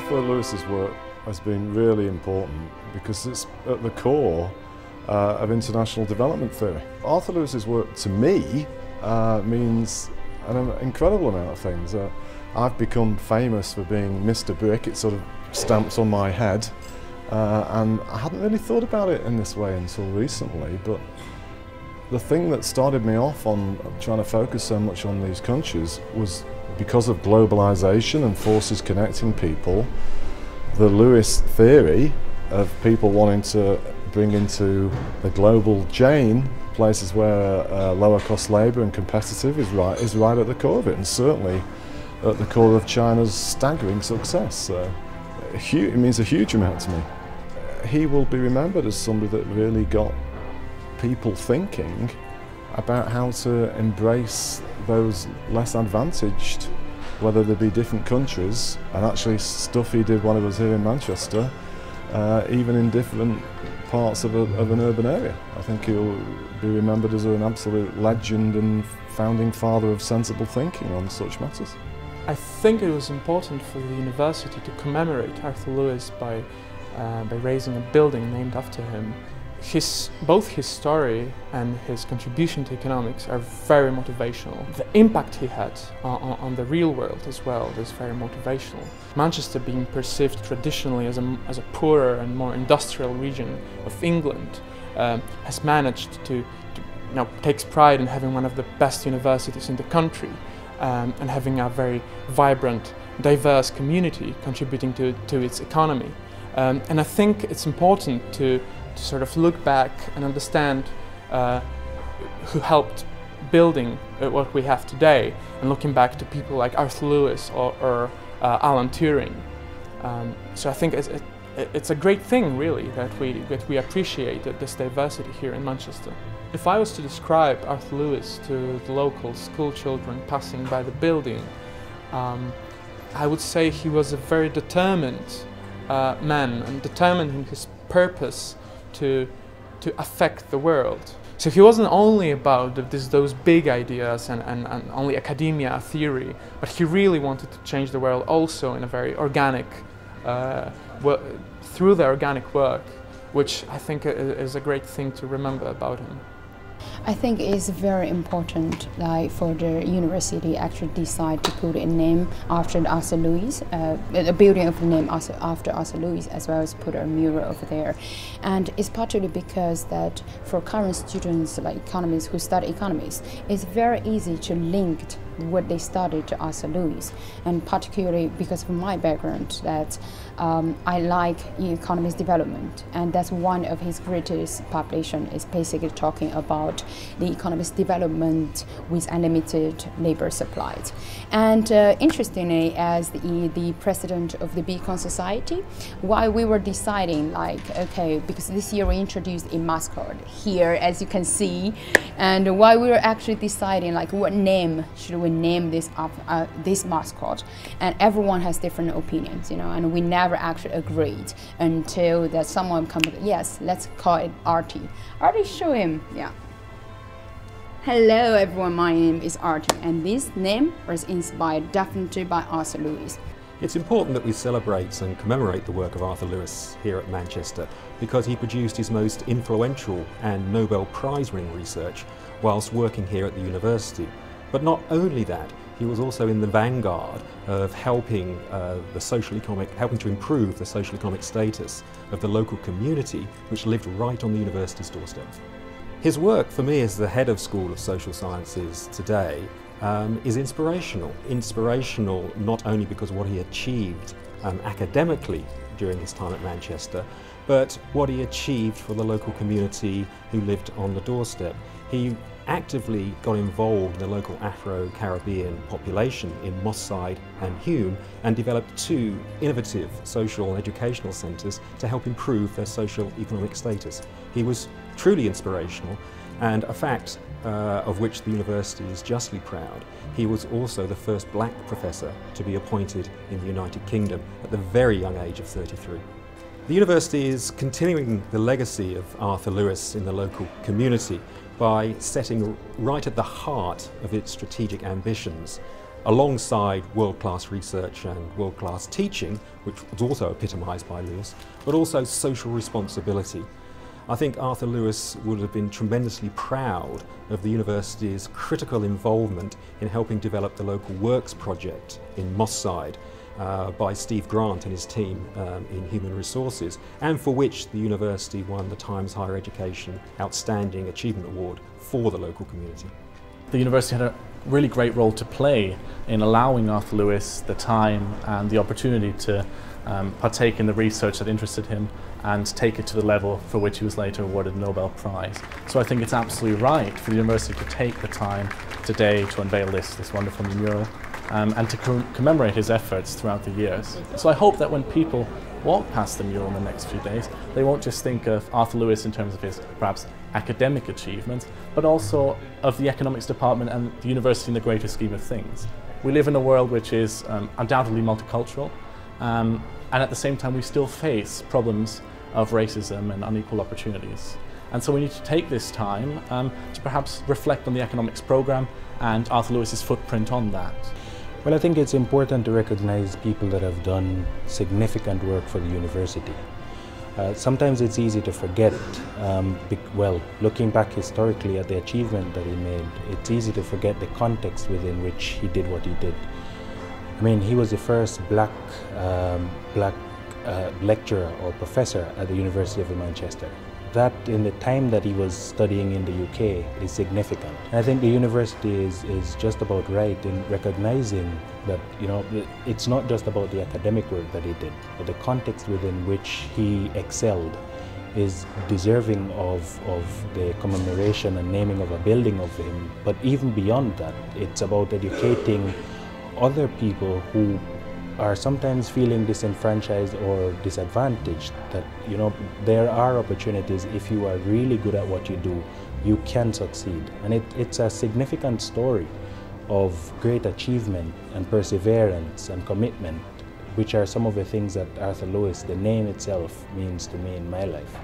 Arthur Lewis's work has been really important because it's at the core of international development theory. Arthur Lewis's work, to me, means an incredible amount of things. I've become famous for being Mr. Brick. It sort of stamps on my head, and I hadn't really thought about it in this way until recently, but the thing that started me off on trying to focus so much on these countries was because of globalization and forces connecting people. The Lewis theory of people wanting to bring into the global chain places where lower cost labour and competitive is right at the core of it, and certainly at the core of China's staggering success. So it means a huge amount to me. He will be remembered as somebody that really got people thinking about how to embrace those less advantaged, whether they be different countries, and actually stuff he did when he was here in Manchester, even in different parts of an urban area. I think he'll be remembered as an absolute legend and founding father of sensible thinking on such matters. I think it was important for the university to commemorate Arthur Lewis by raising a building named after him. Both his story and his contribution to economics are very motivational. The impact he had on the real world as well is very motivational. Manchester, being perceived traditionally as a poorer and more industrial region of England, has managed to takes pride in having one of the best universities in the country, and having a very vibrant, diverse community contributing to its economy. And I think it's important to sort of look back and understand who helped building what we have today, and looking back to people like Arthur Lewis or Alan Turing. So I think it's a great thing, really, that we appreciate this diversity here in Manchester. If I was to describe Arthur Lewis to the local school children passing by the building, I would say he was a very determined man, and determined in his purpose to affect the world. So he wasn't only about those big ideas and only academia theory, but he really wanted to change the world also in a very organic, through the organic work, which I think is a great thing to remember about him. I think it's very important, like, for the university actually decide to put a name after Arthur Lewis, a building of the name after Arthur Lewis, as well as put a mural over there. And it's partly because that for current students, like economists who study economics, it's very easy to link what they studied to Arthur Lewis, and particularly because of my background, that I like economist development, and that's one of his greatest publication is basically talking about the economist development with unlimited labor supplies. And interestingly, as the president of the Beacon Society, while we were deciding, like, okay, because this year we introduced a mascot here, as you can see, and while we were actually deciding, like, what name should we name this mascot, and everyone has different opinions, and we never actually agreed until that someone comes, yes, let's call it Artie. Artie, show him, yeah. Hello everyone, my name is Artie, and this name was inspired definitely by Arthur Lewis. It's important that we celebrate and commemorate the work of Arthur Lewis here at Manchester, because he produced his most influential and Nobel Prize winning research whilst working here at the university. But not only that, he was also in the vanguard of helping helping to improve the social economic status of the local community which lived right on the university's doorstep. His work, for me as the head of School of Social Sciences today, is inspirational. Inspirational not only because of what he achieved academically during his time at Manchester, but what he achieved for the local community who lived on the doorstep. He actively got involved in the local Afro-Caribbean population in Moss Side and Hume, and developed two innovative social and educational centres to help improve their social economic status. He was truly inspirational, and a fact of which the university is justly proud. He was also the first black professor to be appointed in the United Kingdom at the very young age of 33. The university is continuing the legacy of Arthur Lewis in the local community by setting right at the heart of its strategic ambitions alongside world-class research and world-class teaching, which was also epitomised by Lewis, but also social responsibility. I think Arthur Lewis would have been tremendously proud of the university's critical involvement in helping develop the local works project in Moss Side by Steve Grant and his team in human resources, and for which the university won the Times Higher Education Outstanding Achievement Award for the local community. The university had a really great role to play in allowing Arthur Lewis the time and the opportunity to partake in the research that interested him and take it to the level for which he was later awarded the Nobel Prize. So I think it's absolutely right for the university to take the time today to unveil this wonderful new mural and to commemorate his efforts throughout the years. So I hope that when people walk past the mural in the next few days, they won't just think of Arthur Lewis in terms of his perhaps academic achievements, but also of the economics department and the university in the greater scheme of things. We live in a world which is undoubtedly multicultural, and at the same time we still face problems of racism and unequal opportunities. And so we need to take this time to perhaps reflect on the economics program and Arthur Lewis's footprint on that. Well, I think it's important to recognize people that have done significant work for the university. Sometimes it's easy to forget, looking back historically at the achievement that he made, it's easy to forget the context within which he did what he did. I mean, he was the first black lecturer or professor at the University of Manchester. That, in the time that he was studying in the UK, is significant. And I think the university is just about right in recognizing that, you know, it's not just about the academic work that he did, but the context within which he excelled is deserving of the commemoration and naming of a building of him. But even beyond that, it's about educating other people who are sometimes feeling disenfranchised or disadvantaged, that, you know, there are opportunities. If you are really good at what you do, you can succeed. And it's a significant story of great achievement and perseverance and commitment, which are some of the things that Arthur Lewis, the name itself, means to me in my life.